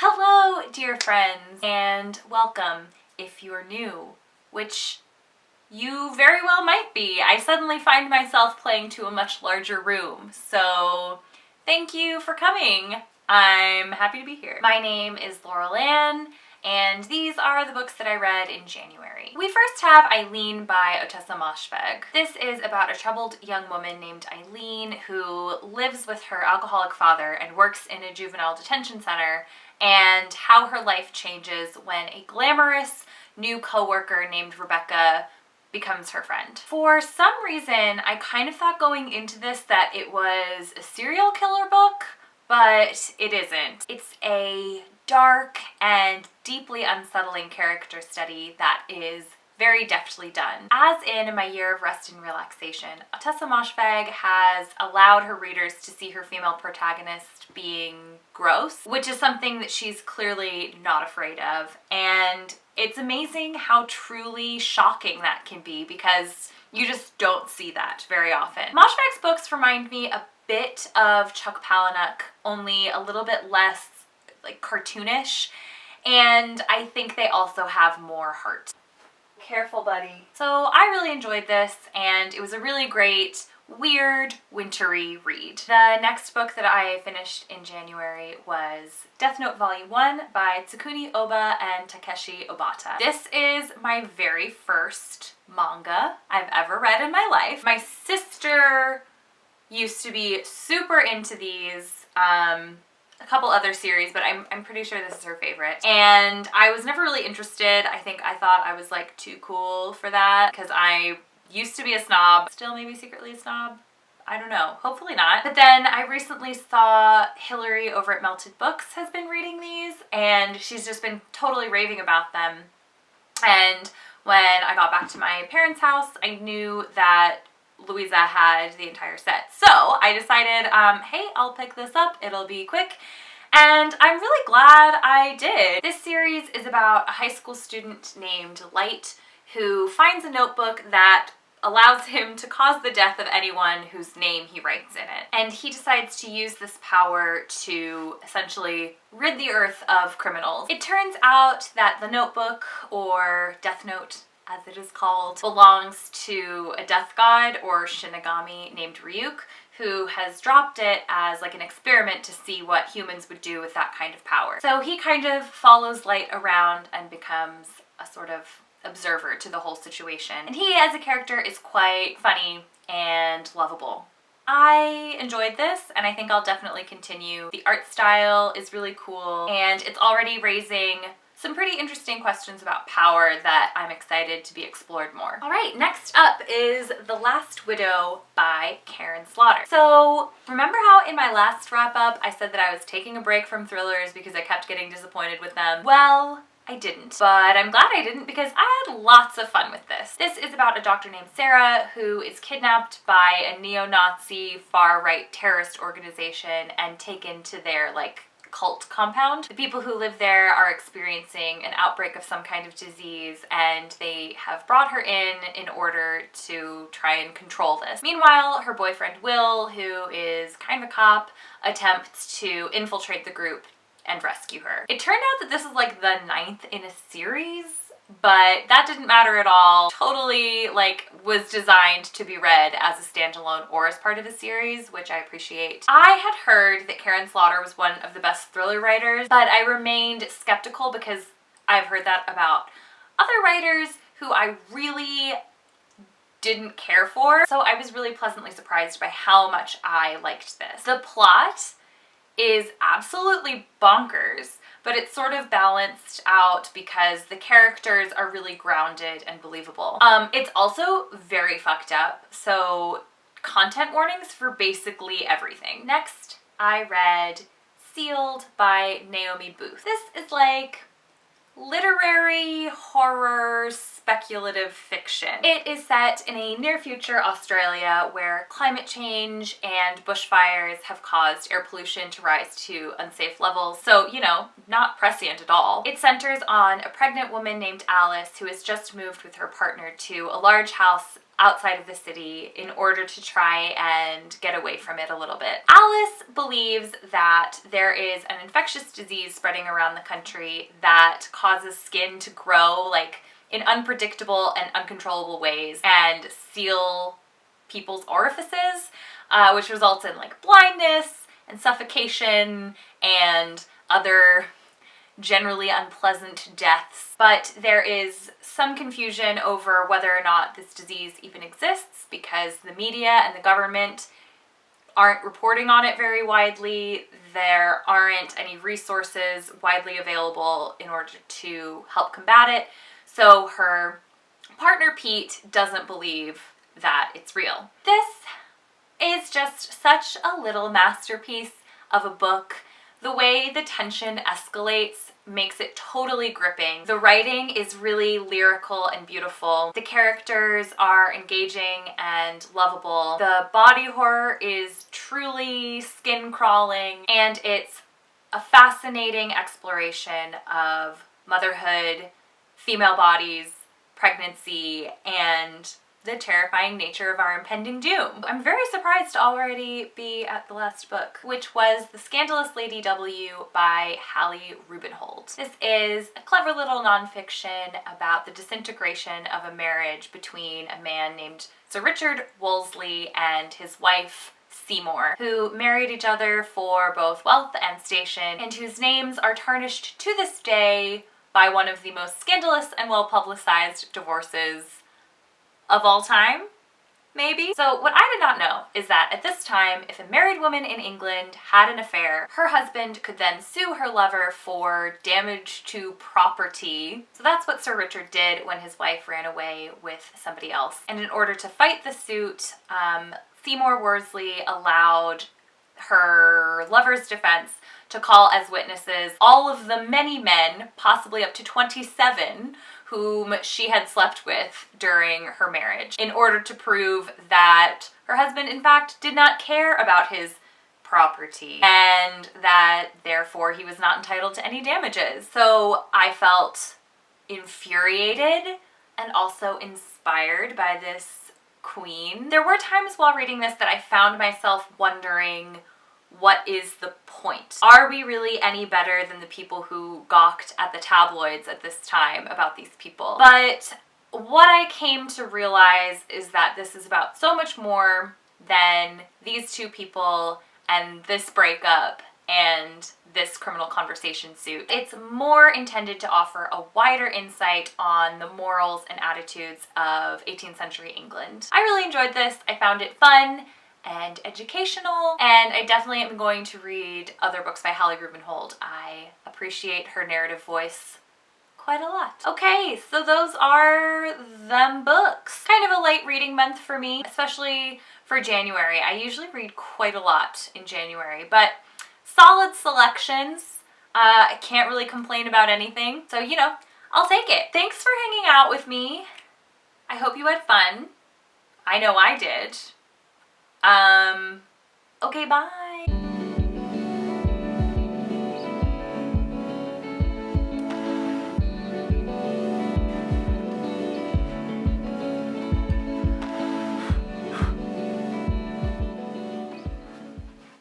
Hello, dear friends, and welcome if you're new, which you very well might be. I suddenly find myself playing to a much larger room, so thank you for coming. I'm happy to be here. My name is Laurel Ann, and these are the books that I read in January. We first have Eileen by Otessa Moshfegh. This is about a troubled young woman named Eileen who lives with her alcoholic father and works in a juvenile detention center, and how her life changes when a glamorous new co-worker named Rebecca becomes her friend. For some reason, I kind of thought going into this that it was a serial killer book, but it isn't. It's a dark and deeply unsettling character study that is very deftly done. As in My Year of Rest and Relaxation, Otessa Moshfegh has allowed her readers to see her female protagonist being gross, which is something that she's clearly not afraid of. And it's amazing how truly shocking that can be because you just don't see that very often. Moshfegh's books remind me a bit of Chuck Palahniuk, only a little bit less like cartoonish, and I think they also have more heart. Careful, buddy. So I really enjoyed this, and it was a really great, weird, wintry read. The next book that I finished in January was Death Note Volume 1 by Tsugumi, Obha, and Takeshi Obata. This is my very first manga I've ever read in my life. My sister used to be super into these, a couple other series, but I'm pretty sure this is her favorite. And I was never really interested. I think I thought I was like too cool for that because I used to be a snob. Still maybe secretly a snob. I don't know. Hopefully not. But then I recently saw Hillary over at Melted Books has been reading these, and she's just been totally raving about them. And when I got back to my parents' house, I knew that Louisa had the entire set. So I decided, hey, I'll pick this up. It'll be quick. And I'm really glad I did. This series is about a high school student named Light who finds a notebook that allows him to cause the death of anyone whose name he writes in it. And he decides to use this power to essentially rid the earth of criminals. It turns out that the notebook, or Death Note as it is called, belongs to a death god or Shinigami named Ryuk, who has dropped it as like an experiment to see what humans would do with that kind of power. So he kind of follows Light around and becomes a sort of observer to the whole situation. And he as a character is quite funny and lovable. I enjoyed this, and I think I'll definitely continue. The art style is really cool, and it's already raising some pretty interesting questions about power that I'm excited to be explored more. All right, next up is The Last Widow by Karin. So remember how in my last wrap up I said that I was taking a break from thrillers because I kept getting disappointed with them? Well, I didn't, but I'm glad I didn't because I had lots of fun with this. This is about a doctor named Sarah who is kidnapped by a neo-Nazi far-right terrorist organization and taken to their cult compound. The people who live there are experiencing an outbreak of some kind of disease, and they have brought her in order to try and control this. Meanwhile, her boyfriend Will, who is kind of a cop, attempts to infiltrate the group and rescue her. It turned out that this is like the 9th in a series, but that didn't matter at all. Totally was designed to be read as a standalone or as part of a series, which I appreciate. I had heard that Karin was one of the best thriller writers, but I remained skeptical because I've heard that about other writers who I really didn't care for. So I was really pleasantly surprised by how much I liked this. The plot is absolutely bonkers, but it's sort of balanced out because the characters are really grounded and believable. It's also very fucked up, so content warnings for basically everything. Next, I read Sealed by Naomi Booth. This is like literary horror speculative fiction. It is set in a near future Australia where climate change and bushfires have caused air pollution to rise to unsafe levels, so not prescient at all. It centers on a pregnant woman named Alice who has just moved with her partner to a large house outside of the city in order to try and get away from it a little bit. Alice believes that there is an infectious disease spreading around the country that causes skin to grow like in unpredictable and uncontrollable ways and seal people's orifices, which results in like blindness and suffocation and other generally unpleasant deaths. But there is some confusion over whether or not this disease even exists because the media and the government aren't reporting on it very widely. There aren't any resources widely available in order to help combat it. So her partner Pete doesn't believe that it's real. This is just such a little masterpiece of a book. The way the tension escalates makes it totally gripping. The writing is really lyrical and beautiful. The characters are engaging and lovable. The body horror is truly skin-crawling, and it's a fascinating exploration of motherhood, female bodies, pregnancy, and the terrifying nature of our impending doom. I'm very surprised to already be at the last book, which was The Scandalous Lady W by Hallie Rubenhold. This is a clever little nonfiction about the disintegration of a marriage between a man named Sir Richard Wolseley and his wife Seymour, who married each other for both wealth and station, and whose names are tarnished to this day by one of the most scandalous and well-publicized divorces of all time, maybe? So what I did not know is that at this time, if a married woman in England had an affair, her husband could then sue her lover for damage to property. So that's what Sir Richard did when his wife ran away with somebody else. And in order to fight the suit, Seymour Worsley allowed her lover's defense to call as witnesses all of the many men, possibly up to 27, whom she had slept with during her marriage, in order to prove that her husband, in fact, did not care about his property and that therefore he was not entitled to any damages. So I felt infuriated and also inspired by this queen. There were times while reading this that I found myself wondering, what is the point? Are we really any better than the people who gawked at the tabloids at this time about these people? But what I came to realize is that this is about so much more than these two people and this breakup and this criminal conversation suit. It's more intended to offer a wider insight on the morals and attitudes of 18th century England. I really enjoyed this. I found it fun and educational, and I definitely am going to read other books by Hallie Rubenhold. I appreciate her narrative voice quite a lot. Okay, so those are them books. Kind of a light reading month for me, especially for January. I usually read quite a lot in January, but solid selections. I can't really complain about anything, so you know, I'll take it. Thanks for hanging out with me. I hope you had fun. I know I did. Okay, bye.